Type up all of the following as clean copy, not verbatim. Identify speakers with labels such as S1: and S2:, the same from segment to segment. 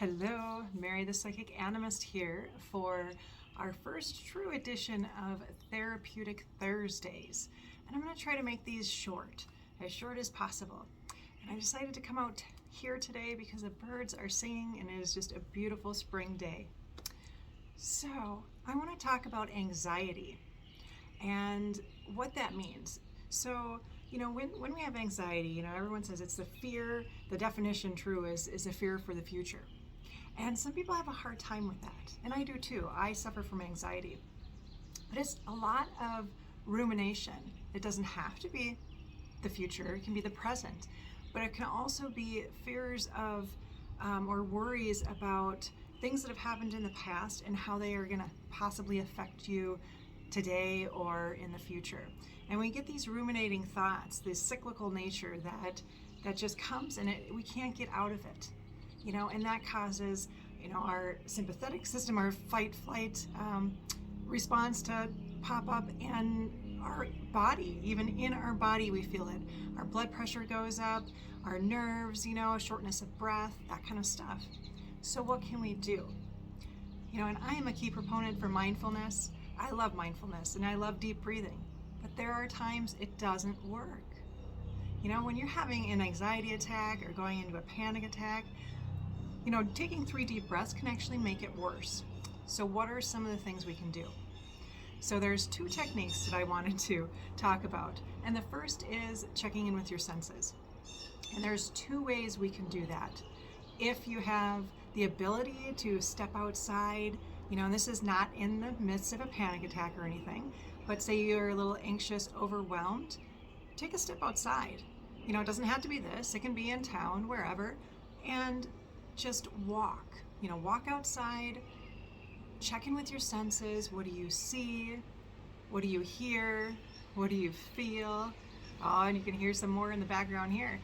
S1: Hello, Mary the Psychic Animist here for our first true edition of Therapeutic Thursdays. And I'm going to try to make these short as possible. And I decided to come out here today because the birds are singing and it is just a beautiful spring day. So I want to talk about anxiety and what that means. So, when we have anxiety, everyone says it's the fear, the definition true is a fear for the future. And some people have a hard time with that. And I do too. I suffer from anxiety. But it's a lot of rumination. It doesn't have to be the future, it can be the present. But it can also be fears of or worries about things that have happened in the past and how they are going to possibly affect you today or in the future. And we get these ruminating thoughts, this cyclical nature that just comes and we can't get out of it. And that causes, our sympathetic system, our fight-flight response to pop up, and our body, even in our body, we feel it. Our blood pressure goes up, our nerves, shortness of breath, that kind of stuff. So what can we do? And I am a key proponent for mindfulness. I love mindfulness and I love deep breathing, but there are times it doesn't work. When you're having an anxiety attack or going into a panic attack, taking 3 deep breaths can actually make it worse. So what are some of the things we can do? So there's 2 techniques that I wanted to talk about. And the first is checking in with your senses. And there's 2 ways we can do that. If you have the ability to step outside, and this is not in the midst of a panic attack or anything, but say you're a little anxious, overwhelmed, take a step outside. It doesn't have to be this, it can be in town, wherever, and just walk. Walk outside, check in with your senses. What do you see? What do you hear? What do you feel? Oh, and you can hear some more in the background here.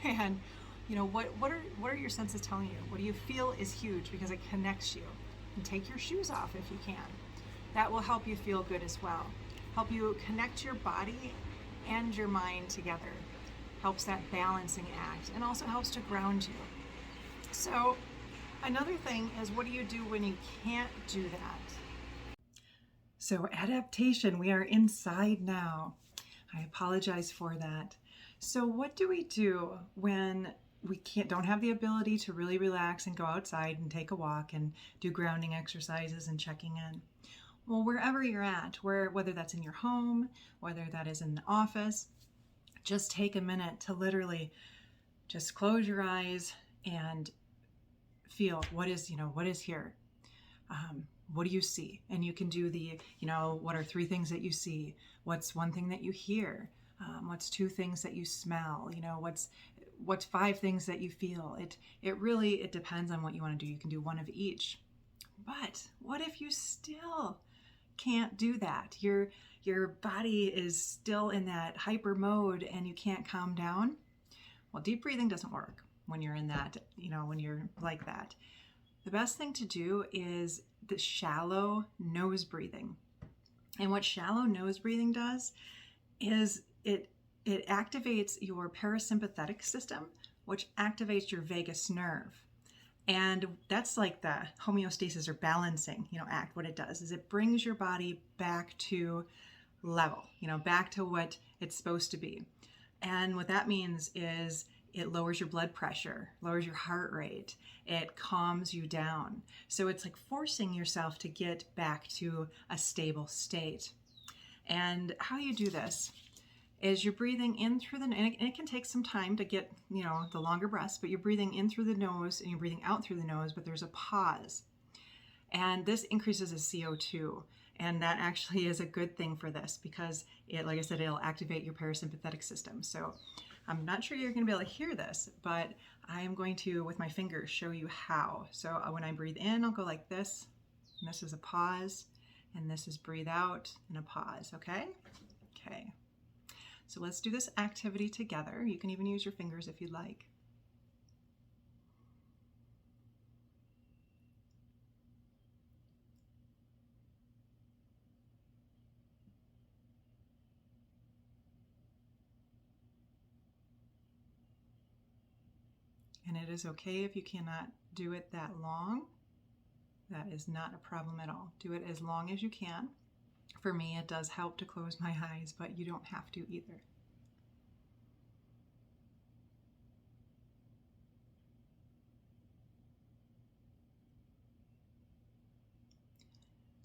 S1: And what are your senses telling you? What do you feel is huge because it connects you. And take your shoes off if you can. That will help you feel good as well. Help you connect your body and your mind together. Helps that balancing act and also helps to ground you. So another thing is, what do you do when you can't do that? So adaptation, we are inside now. I apologize for that. So what do we do when we don't have the ability to really relax and go outside and take a walk and do grounding exercises and checking in? Well, wherever you're at, whether that's in your home, whether that is in the office, just take a minute to literally just close your eyes and feel what is here. What do you see? And you can do what are 3 things that you see? What's 1 thing that you hear? What's 2 things that you smell? What's 5 things that you feel? It depends on what you want to do. You can do 1 of each. But what if you still can't do that? Your body is still in that hyper mode and you can't calm down. Well, deep breathing doesn't work when you're in that, when you're like that. The best thing to do is the shallow nose breathing. And what shallow nose breathing does is it activates your parasympathetic system, which activates your vagus nerve. And that's like the homeostasis or balancing, act. What it does is it brings your body back to level, back to what it's supposed to be. And what that means is it lowers your blood pressure, lowers your heart rate, it calms you down. So it's like forcing yourself to get back to a stable state. And how you do this is you're breathing in through and it can take some time to get, the longer breaths, but you're breathing in through the nose and you're breathing out through the nose, but there's a pause. And this increases the CO2. And that actually is a good thing for this because like I said, it'll activate your parasympathetic system. So I'm not sure you're going to be able to hear this, but I am going to, with my fingers, show you how. So when I breathe in, I'll go like this, and this is a pause, and this is breathe out and a pause, okay? Okay. So let's do this activity together. You can even use your fingers if you'd like. And it is okay if you cannot do it that long. That is not a problem at all. Do it as long as you can. For me, it does help to close my eyes, but you don't have to either.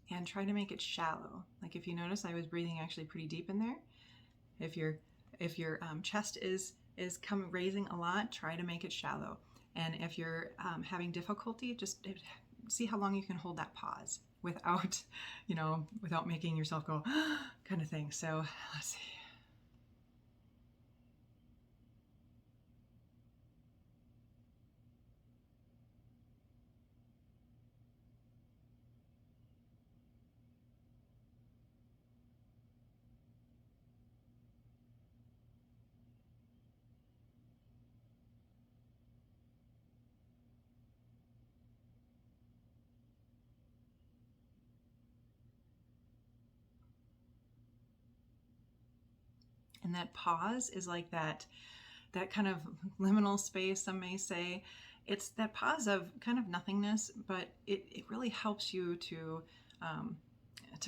S1: And try to make it shallow. Like if you notice, I was breathing actually pretty deep in there. If your chest is raising a lot, try to make it shallow. And if you're having difficulty, just see how long you can hold that pause without, without making yourself go kind of thing. So let's see. And that pause is like that kind of liminal space, some may say. It's that pause of kind of nothingness, but it really helps you to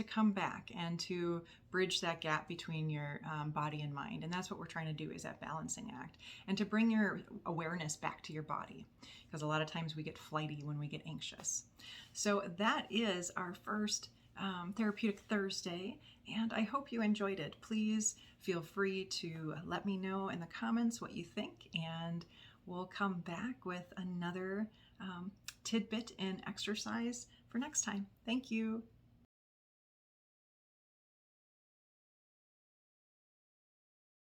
S1: come back and to bridge that gap between your body and mind. And that's what we're trying to do, is that balancing act, and to bring your awareness back to your body, because a lot of times we get flighty when we get anxious. So that is our first Therapeutic Thursday, and I hope you enjoyed it. Please feel free to let me know in the comments what you think, and we'll come back with another tidbit in exercise for next time. Thank you.